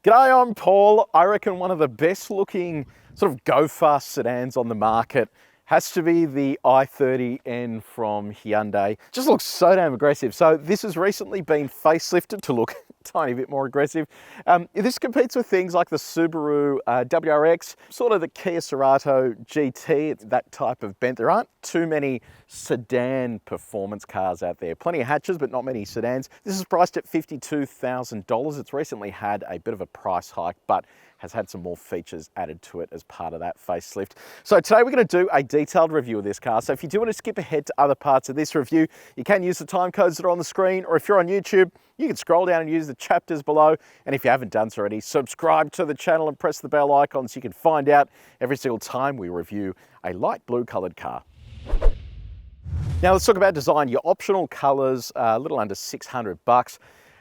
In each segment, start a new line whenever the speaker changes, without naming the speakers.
G'day, I'm Paul. I reckon one of the best looking sort of go-fast sedans on the market has to be the i30N from Hyundai. Just looks so damn aggressive. So this has recently been facelifted to look a tiny bit more aggressive. This competes with things like the Subaru WRX, sort of the Kia Cerato GT, it's that type of bent. There aren't too many sedan performance cars out there. Plenty of hatches, but not many sedans. This is priced at $52,000. It's recently had a bit of a price hike, but has had some more features added to it as part of that facelift. So today we're going to do a detailed review of this car. So if you do want to skip ahead to other parts of this review, you can use the time codes that are on the screen, or if you're on YouTube, you can scroll down and use the chapters below. And if you haven't done so already, subscribe to the channel and press the bell icon so you can find out every single time we review a light blue coloured car. Now let's talk about design. Your optional colours, a little under 600 bucks.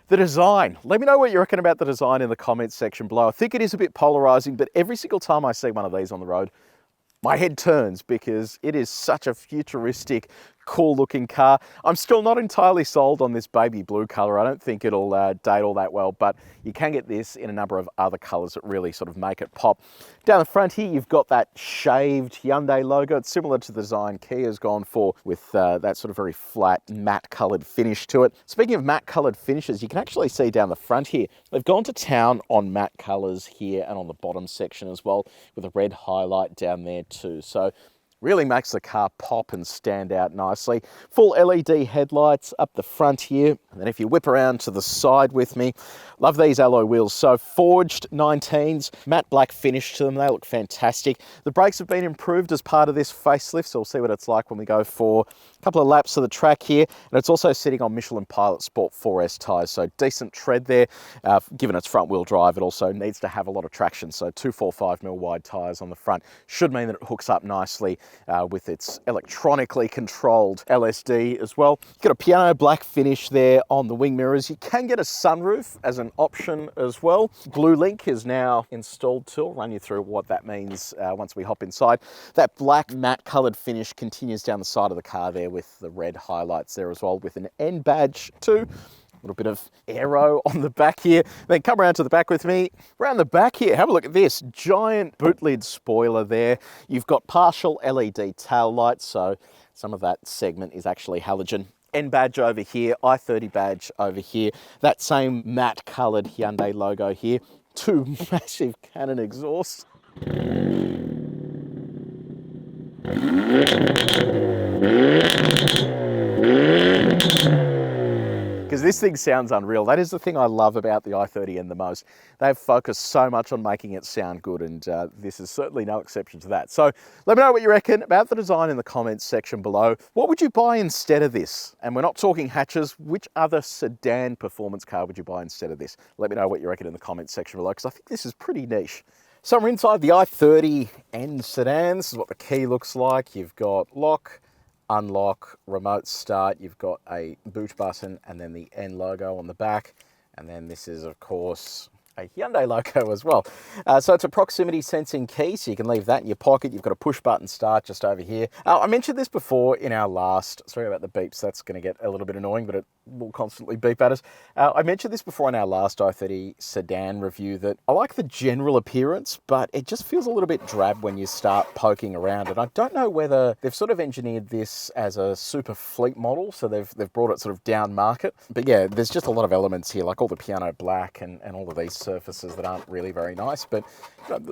The design, let me know what you reckon about the design in the comments section below. I think it is a bit polarizing, but every single time I see one of these on the road, my head turns because it is such a futuristic, cool looking car. I'm still not entirely sold on this baby blue color. I don't think it'll date all that well, but you can get this in a number of other colors that really sort of make it pop. Down the front here, you've got that shaved Hyundai logo. It's similar to the design Kia's gone for with that sort of very flat matte colored finish to it. Speaking of matte colored finishes, you can actually see down the front here, they've gone to town on matte colors here and on the bottom section as well, with a red highlight down there too. So really makes the car pop and stand out nicely. Full LED headlights up the front here. And then if you whip around to the side with me, love these alloy wheels. So forged 19s, matte black finish to them. They look fantastic. The brakes have been improved as part of this facelift, so we'll see what it's like when we go for a couple of laps of the track here. And it's also sitting on Michelin Pilot Sport 4S tyres, so decent tread there. Given its front wheel drive, it also needs to have a lot of traction. So 245mm wide tyres on the front should mean that it hooks up nicely with its electronically controlled LSD as well. You've got a piano black finish there on the wing mirrors. You can get a sunroof as an option as well. Blue Link is now installed too. I'll run you through what that means once we hop inside. That black matte coloured finish continues down the side of the car there with the red highlights there as well, with an N badge too. A little bit of aero on the back here. Then come around to the back with me. Around the back here, have a look at this. Giant boot lid spoiler there. You've got partial LED tail lights, so some of that segment is actually halogen. N badge over here, i30 badge over here. That same matte coloured Hyundai logo here. Two massive Canon exhausts. Because this thing sounds unreal. That is the thing I love about the i30N the most. They've focused so much on making it sound good, and this is certainly no exception to that. So let me know what you reckon about the design in the comments section below. What would you buy instead of this? And we're not talking hatches. Which other sedan performance car would you buy instead of this? Let me know what you reckon in the comments section below, because I think this is pretty niche. So we're inside the i30N sedan. This is what the key looks like. You've got lock, unlock, remote start, you've got a boot button and then the N logo on the back. And then this is, of course, a Hyundai logo as well. So it's a proximity sensing key, so you can leave that in your pocket. You've got a push button start just over here. I mentioned this before in our last, sorry about the beeps, that's going to get a little bit annoying, but it will constantly beep at us. I mentioned this before in our last i30 sedan review that I like the general appearance, but it just feels a little bit drab when you start poking around. And I don't know whether they've sort of engineered this as a super fleet model, so they've brought it sort of down market. But yeah, there's just a lot of elements here, like all the piano black and all of these surfaces that aren't really very nice. But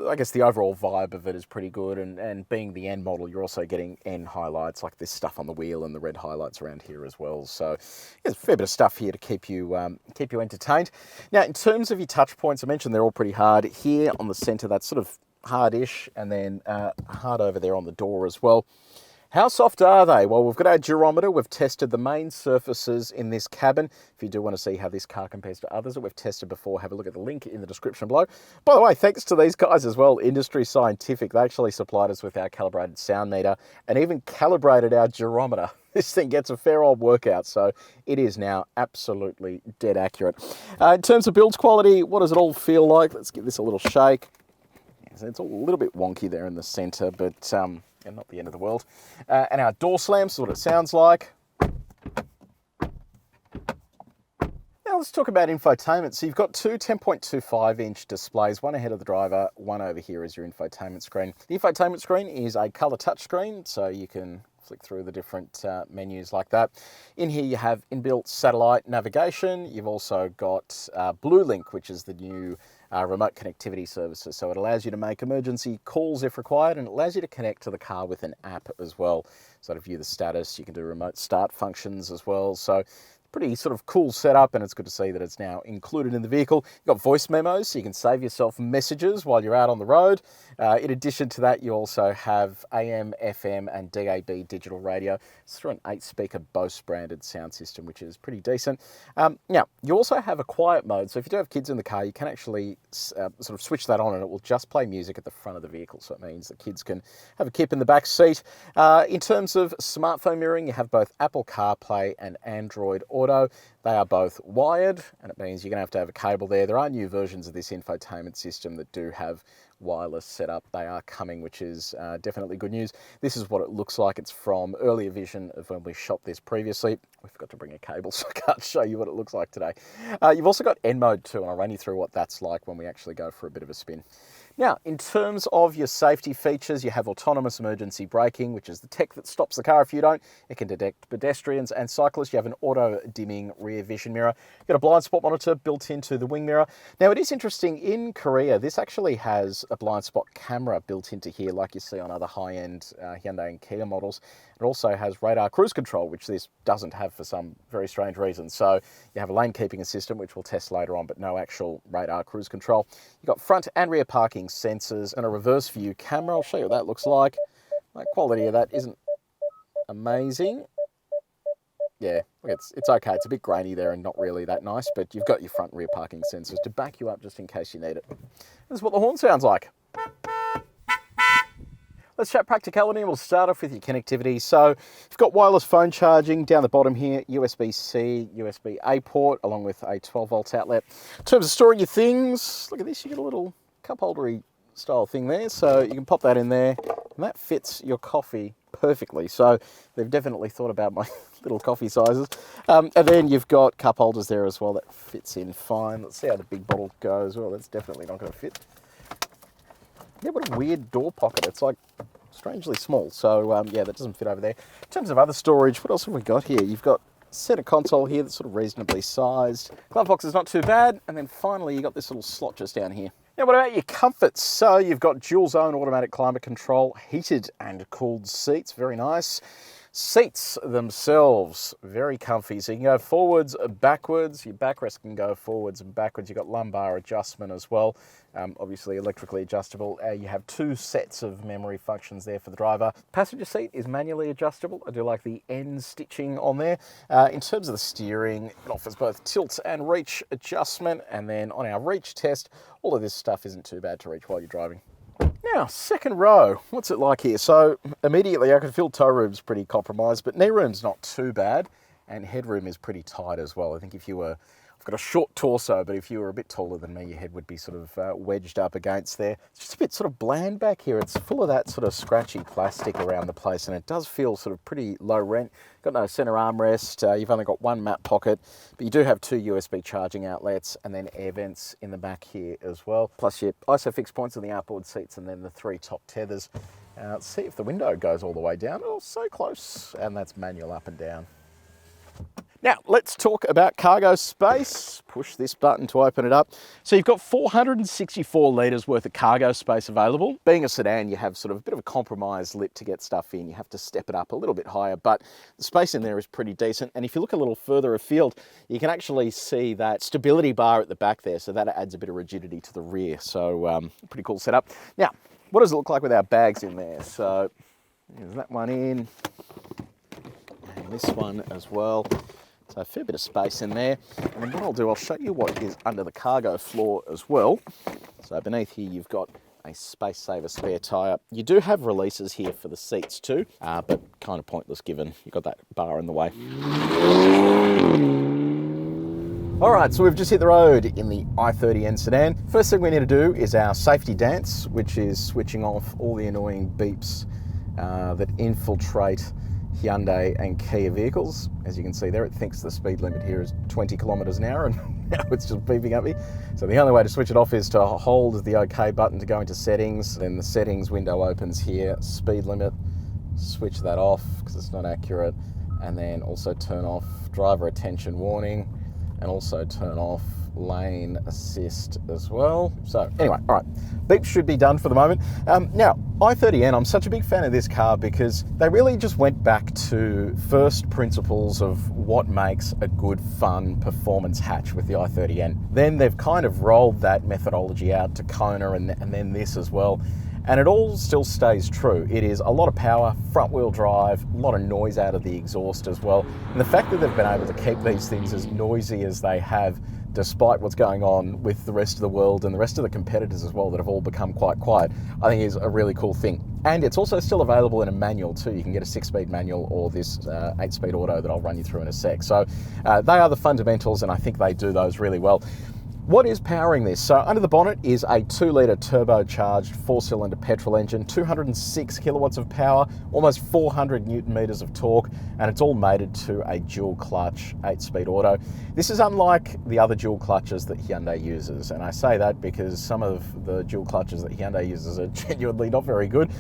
I guess the overall vibe of it is pretty good. And being the N model, you're also getting N highlights, like this stuff on the wheel and the red highlights around here as well. So there's a fair bit of stuff here to keep you entertained. Now, in terms of your touch points, I mentioned they're all pretty hard. Here on the center, that's sort of hardish, and then hard over there on the door as well. How soft are they? Well, we've got our durometer. We've tested the main surfaces in this cabin. If you do want to see how this car compares to others that we've tested before, have a look at the link in the description below. By the way, thanks to these guys as well, Industry Scientific. They actually supplied us with our calibrated sound meter and even calibrated our durometer. This thing gets a fair old workout, so it is now absolutely dead accurate. In terms of build quality, what does it all feel like? Let's give this a little shake. It's all a little bit wonky there in the center, but and not the end of the world. And our door slams is what it sounds like. Now let's talk about infotainment. So you've got two 10.25-inch displays, one ahead of the driver, one over here is your infotainment screen. The infotainment screen is a colour touchscreen, so you can flick through the different menus like that. In here you have inbuilt satellite navigation. You've also got Blue Link, which is the new remote connectivity services. So it allows you to make emergency calls if required, and it allows you to connect to the car with an app as well. So to view the status, you can do remote start functions as well. So pretty sort of cool setup, and it's good to see that it's now included in the vehicle. You've got voice memos, so you can save yourself messages while you're out on the road. In addition to that, you also have AM, FM, and DAB digital radio. It's through an 8-speaker Bose branded sound system, which is pretty decent. Now, you also have a quiet mode, so if you do have kids in the car, you can actually sort of switch that on, and it will just play music at the front of the vehicle, so it means that kids can have a kip in the back seat. In terms of smartphone mirroring, you have both Apple CarPlay and Android Auto. They are both wired, and it means you're going to have a cable there. There are new versions of this infotainment system that do have wireless setup. They are coming, which is definitely good news. This is what it looks like. It's from earlier vision of when we shot this previously. We forgot to bring a cable, so I can't show you what it looks like today. You've also got N mode too, and I'll run you through what that's like when we actually go for a bit of a spin. Now, in terms of your safety features, you have autonomous emergency braking, which is the tech that stops the car if you don't. It can detect pedestrians and cyclists. You have an auto-dimming rear vision mirror. You've got a blind spot monitor built into the wing mirror. Now, it is interesting, in Korea, this actually has a blind spot camera built into here, like you see on other high-end Hyundai and Kia models. It also has radar cruise control, which this doesn't have for some very strange reason. So you have a lane keeping assistant, which we'll test later on, but no actual radar cruise control. You've got front and rear parking sensors and a reverse view camera. I'll show you what that looks like. The quality of that isn't amazing. Yeah, it's okay. It's a bit grainy there and not really that nice, but you've got your front and rear parking sensors to back you up just in case you need it. This is what the horn sounds like. Let's chat practicality, and we'll start off with your connectivity. So you've got wireless phone charging down the bottom here, USB-C, USB-A port, along with a 12-volt outlet. In terms of storing your things, look at this, you get a little cup holdery style thing there, so you can pop that in there, and that fits your coffee perfectly. So they've definitely thought about my little coffee sizes. And then you've got cup holders there as well, that fits in fine. Let's see how the big bottle goes. Well, that's definitely not going to fit. Yeah, what a weird door pocket. It's like strangely small. So yeah, that doesn't fit over there. In terms of other storage, what else have we got here? You've got center console here that's sort of reasonably sized. Glove box is not too bad. And then finally, you've got this little slot just down here. Now, what about your comforts? So you've got dual zone automatic climate control, heated and cooled seats, very nice. Seats themselves, very comfy. So you can go forwards, backwards. Your backrest can go forwards and backwards. You've got lumbar adjustment as well. Obviously electrically adjustable. You have two sets of memory functions there for the driver. Passenger seat is manually adjustable. I do like the N stitching on there. In terms of the steering, it offers both tilt and reach adjustment. And then on our reach test, all of this stuff isn't too bad to reach while you're driving. Now, second row, what's it like here? So immediately I can feel toe room's pretty compromised, but knee room's not too bad, and headroom is pretty tight as well. I think if you were, I've got a short torso, but if you were a bit taller than me, your head would be sort of wedged up against there. It's just a bit sort of bland back here. It's full of that sort of scratchy plastic around the place, and it does feel sort of pretty low rent. Got no center armrest, you've only got one mat pocket, but you do have two USB charging outlets and then air vents in the back here as well. Plus your ISOFIX points on the outboard seats and then the three top tethers. Let's see if the window goes all the way down. Oh, so close. And that's manual up and down. Now, let's talk about cargo space. Push this button to open it up. So you've got 464 litres worth of cargo space available. Being a sedan, you have sort of a bit of a compromised lip to get stuff in. You have to step it up a little bit higher, but the space in there is pretty decent. And if you look a little further afield, you can actually see that stability bar at the back there. So that adds a bit of rigidity to the rear. So pretty cool setup. Now, what does it look like with our bags in there? So there's that one in, and this one as well. So a fair bit of space in there. And then what I'll do, I'll show you what is under the cargo floor as well. So beneath here, you've got a space saver spare tyre. You do have releases here for the seats too, but kind of pointless given you've got that bar in the way. All right, so we've just hit the road in the i30 N sedan. First thing we need to do is our safety dance, which is switching off all the annoying beeps that infiltrate Hyundai and Kia vehicles. As you can see there, it thinks the speed limit here is 20 kilometers an hour, and now it's just beeping at me. So the only way to switch it off is to hold the OK button to go into settings. Then the settings window opens here, speed limit, switch that off because it's not accurate, and then also turn off driver attention warning, and also turn off lane assist as well. So anyway, all right, beep should be done for the moment. Now, i30N, I'm such a big fan of this car because they really just went back to first principles of what makes a good, fun performance hatch with the i30N. Then they've kind of rolled that methodology out to Kona and then this as well. And it all still stays true. It is a lot of power, front wheel drive, a lot of noise out of the exhaust as well. And the fact that they've been able to keep these things as noisy as they have, despite what's going on with the rest of the world and the rest of the competitors as well that have all become quite quiet, I think is a really cool thing. And it's also still available in a manual too. You can get a 6-speed manual or this 8-speed auto that I'll run you through in a sec. So they are the fundamentals, and I think they do those really well. What is powering this? So under the bonnet is a 2-litre turbocharged 4-cylinder petrol engine, 206 kilowatts of power, almost 400 newton meters of torque, and it's all mated to a dual clutch 8-speed auto. This is unlike the other dual clutches that Hyundai uses, and I say that because some of the dual clutches that Hyundai uses are genuinely not very good.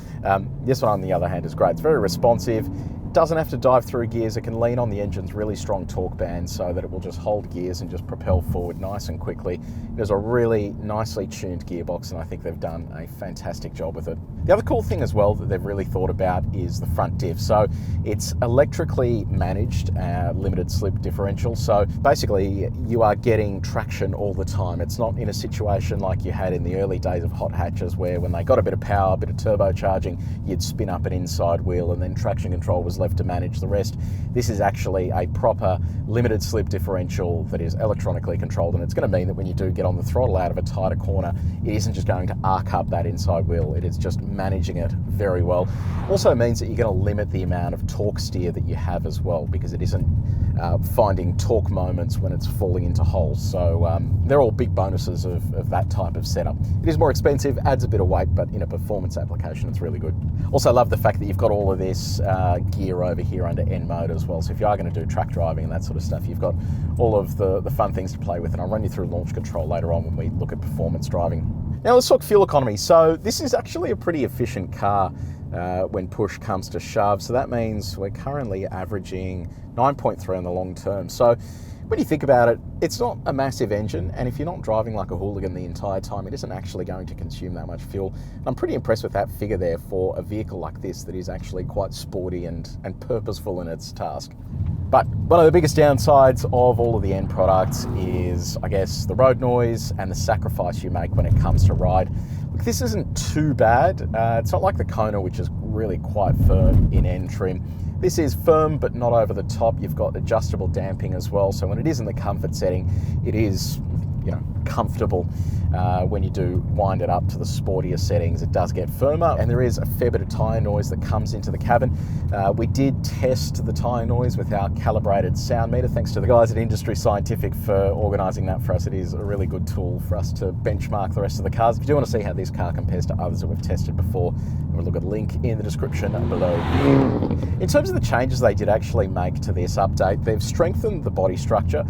This one, on the other hand, is great. It's very responsive. Doesn't have to dive through gears. It can lean on the engine's really strong torque band so that it will just hold gears and just propel forward nice and quickly. There's a really nicely tuned gearbox, and I think they've done a fantastic job with it. The other cool thing as well that they've really thought about is the front diff. So it's electrically managed limited slip differential. So basically you are getting traction all the time. It's not in a situation like you had in the early days of hot hatches where when they got a bit of power, a bit of turbocharging, you'd spin up an inside wheel and then traction control was left to manage the rest. This is actually a proper limited slip differential that is electronically controlled, and it's going to mean that when you do get on the throttle out of a tighter corner, it isn't just going to arc up that inside wheel, it is just managing it very well. Also means that you're going to limit the amount of torque steer that you have as well, because it isn't finding torque moments when it's falling into holes. So they're all big bonuses of that type of setup. It is more expensive, adds a bit of weight, but in a performance application it's really good. Also love the fact that you've got all of this gear over here under N mode as well. So if you are going to do track driving and that sort of stuff, you've got all of the fun things to play with, and I'll run you through launch control later on when we look at performance driving. Now let's talk fuel economy. So this is actually a pretty efficient car when push comes to shove. So that means we're currently averaging 9.3 in the long term. So when you think about it, it's not a massive engine, and if you're not driving like a hooligan the entire time, it isn't actually going to consume that much fuel. And I'm pretty impressed with that figure there for a vehicle like this that is actually quite sporty and purposeful in its task. But one of the biggest downsides of all of the end products is, I guess, the road noise and the sacrifice you make when it comes to ride. Look, this isn't too bad. It's not like the Kona, which is really quite firm in end trim. This is firm, but not over the top. You've got adjustable damping as well. So when it is in the comfort setting, it is, comfortable. When you do wind it up to the sportier settings, it does get firmer, and there is a fair bit of tyre noise that comes into the cabin. We did test the tyre noise with our calibrated sound meter. Thanks to the guys at Industry Scientific for organising that for us. It is a really good tool for us to benchmark the rest of the cars. If you do want to see how this car compares to others that we've tested before, we'll look at the link in the description below. In terms of the changes they did actually make to this update, they've strengthened the body structure.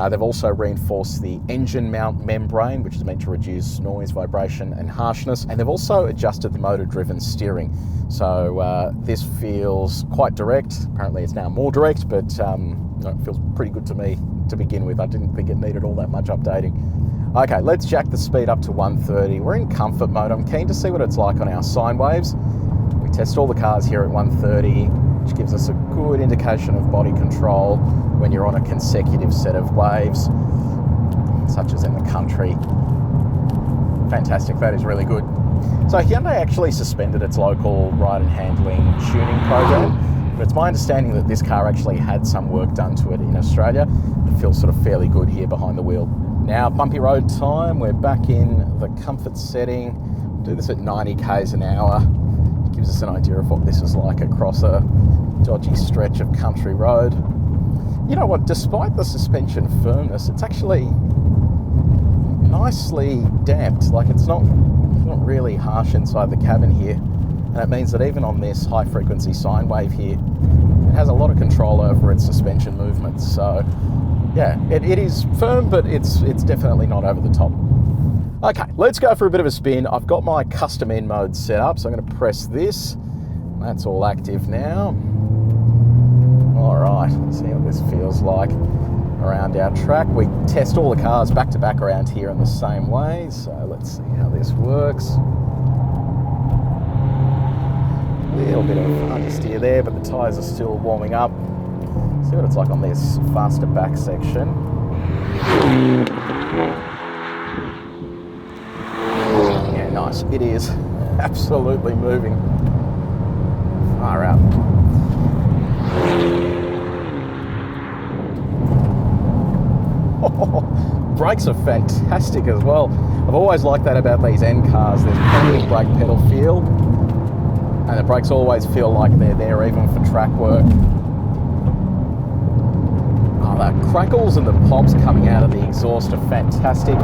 They've also reinforced the engine mount membrane, which is meant to reduce noise, vibration and harshness, and they've also adjusted the motor-driven steering. So this feels quite direct. Apparently it's now more direct, but it feels pretty good to me to begin with. I didn't think it needed all that much updating. Okay, let's jack the speed up to 130. We're in comfort mode. I'm keen to see what it's like on our sine waves. We test all the cars here at 130, which gives us a good indication of body control when you're on a consecutive set of waves, such as in the country. Fantastic, that is really good. So Hyundai actually suspended its local ride and handling tuning program, but it's my understanding that this car actually had some work done to it in Australia. It feels sort of fairly good here behind the wheel. Now, bumpy road time, we're back in the comfort setting. We'll do this at 90 k's an hour. It gives us an idea of what this is like across a dodgy stretch of country road. You know what, despite the suspension firmness, it's actually nicely damped. Like it's not really harsh inside the cabin here. And it means that even on this high frequency sine wave here, it has a lot of control over its suspension movements. So yeah, it is firm, but it's definitely not over the top. Okay, let's go for a bit of a spin. I've got my custom N mode set up, so I'm going to press this. That's all active now. All right, let's see what this feels like around our track. We test all the cars back to back around here in the same way, so let's see how this works. A little bit of understeer there, but the tyres are still warming up. See what it's like on this faster back section. Yeah, nice. It is absolutely moving. Far out. Brakes are fantastic as well. I've always liked that about these N cars. There's plenty of brake pedal feel, and the brakes always feel like they're there even for track work. Oh, the crackles and the pops coming out of the exhaust are fantastic.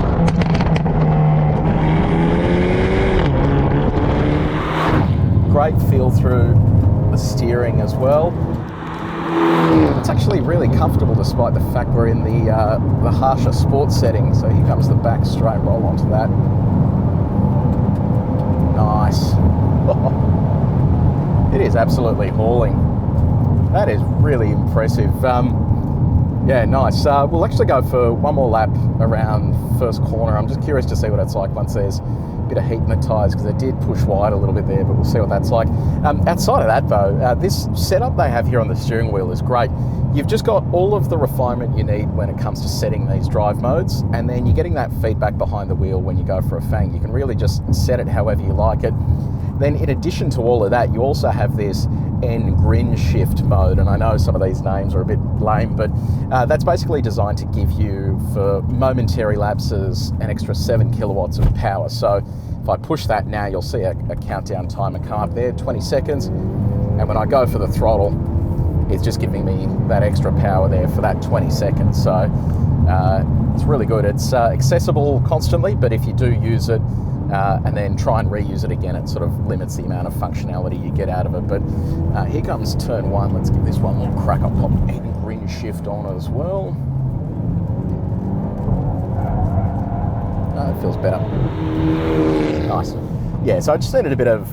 Great feel through the steering as well. It's actually really comfortable despite the fact we're in the harsher sports setting. So here comes the back straight roll onto that. Nice. It is absolutely hauling. That is really impressive. Yeah, nice. We'll actually go for one more lap around first corner. I'm just curious to see what it's like once there's a bit of heat in the tyres, because they did push wide a little bit there, but we'll see what that's like. Outside of that though, this setup they have here on the steering wheel is great. You've just got all of the refinement you need when it comes to setting these drive modes, and then you're getting that feedback behind the wheel when you go for a fang. You can really just set it however you like it. Then in addition to all of that, you also have this N grin shift mode, and I know some of these names are a bit lame, but that's basically designed to give you, for momentary lapses, an extra 7 kilowatts of power. So if I push that now, you'll see a countdown timer come up there, 20 seconds, and when I go for the throttle, it's just giving me that extra power there for that 20 seconds. So it's really good. It's accessible constantly, but if you do use it and then try and reuse it again, it sort of limits the amount of functionality you get out of it. But here comes turn one. Let's give this one more crack. I'll pop N grin shift on as well. It feels better. Nice. Yeah, so I just needed a bit of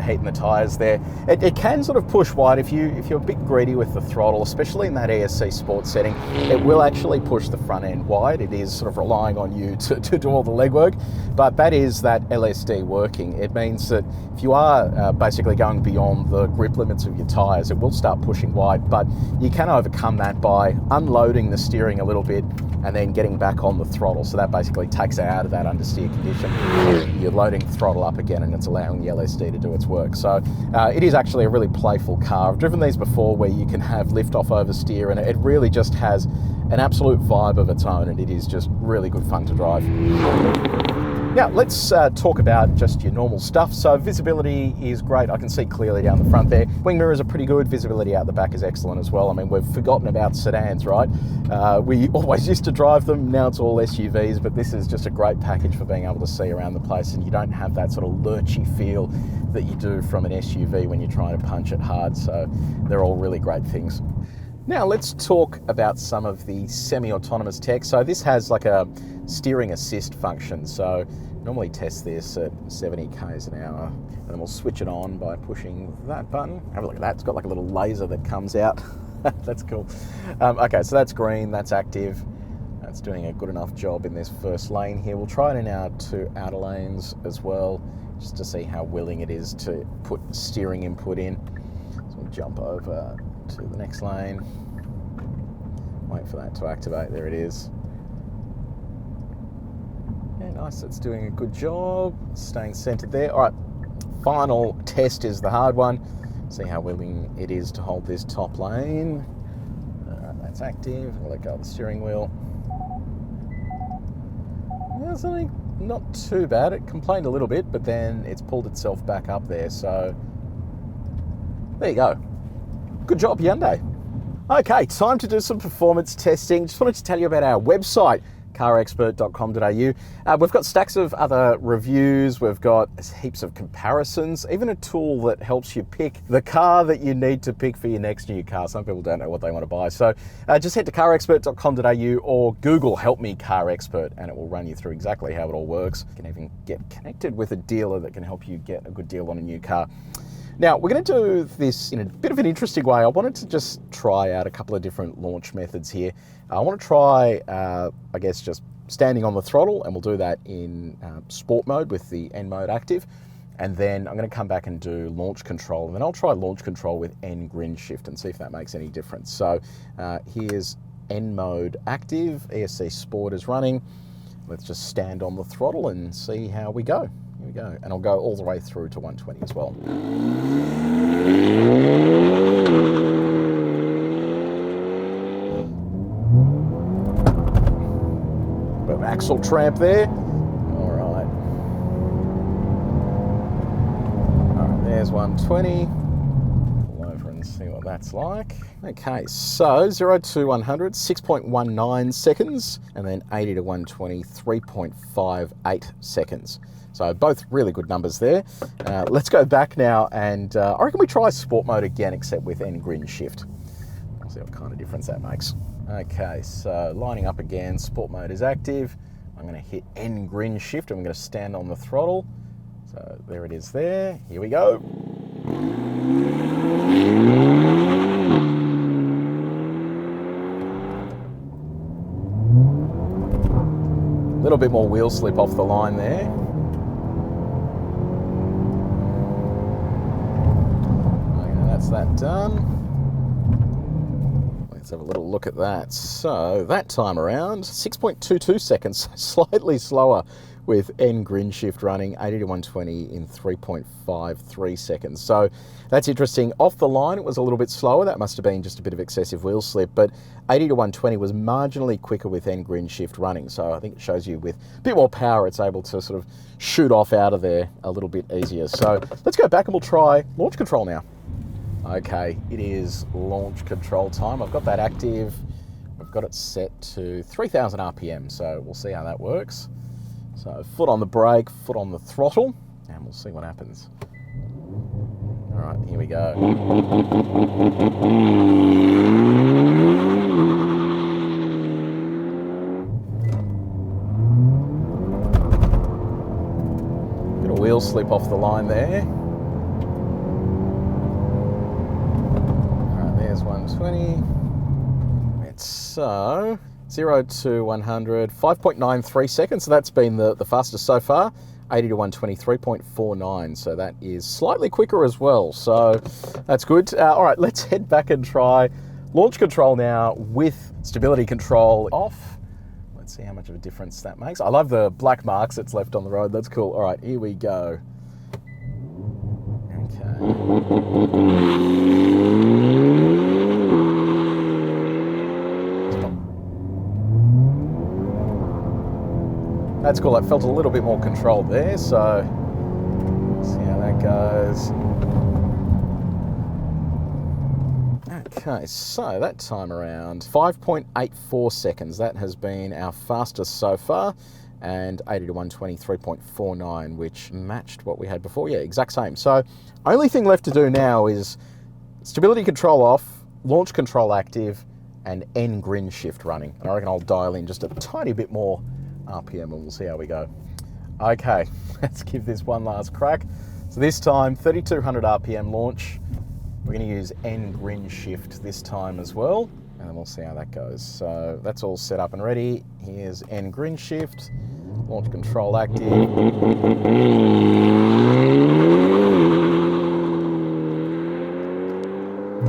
heat in the tyres there. It can sort of push wide if you're a bit greedy with the throttle, especially in that ESC sports setting. It will actually push the front end wide. It is sort of relying on you to do all the legwork, but that is that LSD working. It means that if you are basically going beyond the grip limits of your tyres, it will start pushing wide, but you can overcome that by unloading the steering a little bit and then getting back on the throttle. So that basically takes it out of that understeer condition. You're loading throttle up again and it's allowing the LSD to do its work. So it is actually a really playful car. I've driven these before where you can have lift off oversteer, and it really just has an absolute vibe of its own, and it is just really good fun to drive. Now, let's talk about just your normal stuff. So visibility is great. I can see clearly down the front there. Wing mirrors are pretty good. Visibility out the back is excellent as well. I mean, we've forgotten about sedans, right? We always used to drive them. Now it's all SUVs, but this is just a great package for being able to see around the place, and you don't have that sort of lurchy feel that you do from an SUV when you're trying to punch it hard. So they're all really great things. Now let's talk about some of the semi-autonomous tech. So this has like a steering assist function. So normally test this at 70 k's an hour, and then we'll switch it on by pushing that button. Have a look at that. It's got like a little laser that comes out. That's cool. Okay, so that's green, that's active. That's doing a good enough job in this first lane here. We'll try it in our two outer lanes as well, just to see how willing it is to put steering input in. So we'll jump over to the next lane. Wait for that to activate. There it is. Yeah, nice. That's doing a good job. Staying centered there. All right. Final test is the hard one. See how willing it is to hold this top lane. All right, that's active. I'll let go of the steering wheel. Yeah, something not too bad. It complained a little bit, but then it's pulled itself back up there. So there you go. Good job, Hyundai. Okay, time to do some performance testing. Just wanted to tell you about our website, carexpert.com.au. We've got stacks of other reviews, we've got heaps of comparisons, even a tool that helps you pick the car that you need to pick for your next new car. Some people don't know what they want to buy. So just head to carexpert.com.au or Google Help Me Car Expert and it will run you through exactly how it all works. You can even get connected with a dealer that can help you get a good deal on a new car. Now, we're going to do this in a bit of an interesting way. I wanted to just try out a couple of different launch methods here. I want to try, I guess, just standing on the throttle, and we'll do that in sport mode with the N mode active. And then I'm going to come back and do launch control. And then I'll try launch control with N grin shift and see if that makes any difference. So here's N mode active, ESC Sport is running. Let's just stand on the throttle and see how we go. Here we go, and I'll go all the way through to 120 as well. Bit of axle tramp there. All right. All right, there's 120. Pull over and see what that's like. Okay, so 0 to 100, 6.19 seconds, and then 80 to 120, 3.58 seconds. So both really good numbers there. Let's go back now and I reckon we try sport mode again, except with N grin shift. We'll see what kind of difference that makes. Okay, so lining up again, sport mode is active. I'm gonna hit N grin shift and I'm gonna stand on the throttle. So there it is there, here we go. A little bit more wheel slip off the line there. That's that done. Let's have a little look at that. So that time around, 6.22 seconds, slightly slower with N grin shift running, 80 to 120 in 3.53 seconds. So that's interesting. Off the line, it was a little bit slower. That must have been just a bit of excessive wheel slip, but 80 to 120 was marginally quicker with N grin shift running. So I think it shows you with a bit more power, it's able to sort of shoot off out of there a little bit easier. So let's go back and we'll try launch control now. Okay, it is launch control time. I've got that active. I've got it set to 3,000 RPM, so we'll see how that works. So foot on the brake, foot on the throttle, and we'll see what happens. All right, here we go. Bit of wheel slip off the line there. 120. It's so 0 to 100, 5.93 seconds. So that's been the fastest so far. 80 to 120, 3.49. So that is slightly quicker as well. So that's good. All right, let's head back and try launch control now with stability control off. Let's see how much of a difference that makes. I love the black marks it's left on the road. That's cool. All right, here we go. Okay. That's cool, that felt a little bit more controlled there, so let's see how that goes. Okay, so that time around, 5.84 seconds. That has been our fastest so far, and 80 to 120, 3.49, which matched what we had before. Yeah, exact same. So only thing left to do now is stability control off, launch control active, and N grin shift running. And I reckon I'll dial in just a tiny bit more RPM and we'll see how we go. Okay, let's give this one last crack. So this time, 3,200 RPM launch. We're going to use N grin shift this time as well, and then we'll see how that goes. So that's all set up and ready. Here's N grin shift, launch control active.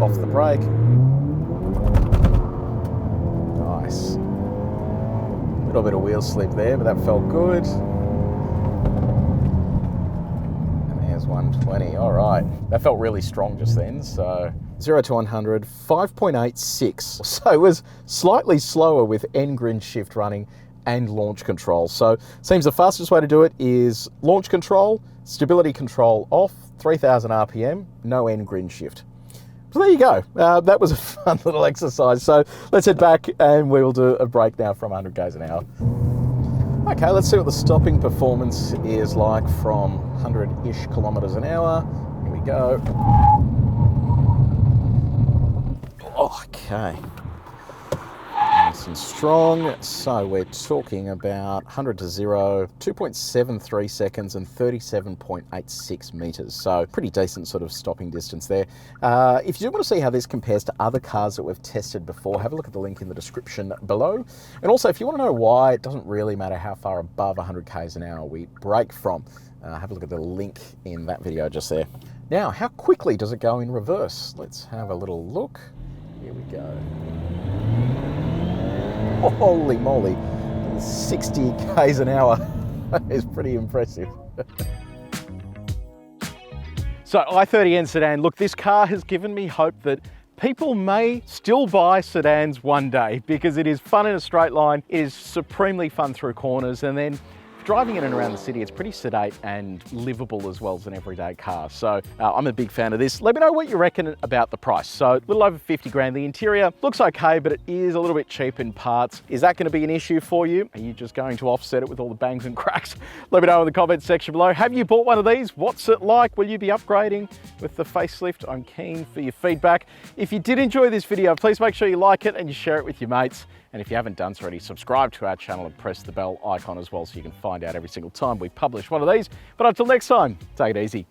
Off the brake. Nice. A little bit of wheel slip there, but that felt good. And there's 120. All right. That felt really strong just then. So 0 to 100, 5.86. So it was slightly slower with N grin shift running and launch control. So seems the fastest way to do it is launch control, stability control off, 3,000 RPM, no N grin shift. So there you go. That was a fun little exercise. So let's head back and we will do a break now from 100 k's an hour. Okay, let's see what the stopping performance is like from 100-ish kilometers an hour. Here we go. Okay. Nice and strong. So we're talking about 100 to 0, 2.73 seconds and 37.86 meters. So pretty decent sort of stopping distance there. If you do want to see how this compares to other cars that we've tested before, have a look at the link in the description below. And also, if you want to know why it doesn't really matter how far above 100 k's an hour we brake from, have a look at the link in that video just there. Now, how quickly does it go in reverse? Let's have a little look. Here we go. Holy moly, 60 k's an hour is pretty impressive. So i30N sedan, look, this car has given me hope that people may still buy sedans one day because it is fun in a straight line, it is supremely fun through corners, and then driving in and around the city, it's pretty sedate and livable as well as an everyday car. So I'm a big fan of this. Let me know what you reckon about the price. So a little over 50 grand. The interior looks okay, but it is a little bit cheap in parts. Is that going to be an issue for you? Are you just going to offset it with all the bangs and cracks? Let me know in the comments section below. Have you bought one of these? What's it like? Will you be upgrading with the facelift? I'm keen for your feedback. If you did enjoy this video, please make sure you like it and you share it with your mates. And if you haven't done so already, subscribe to our channel and press the bell icon as well so you can find out every single time we publish one of these. But until next time, take it easy.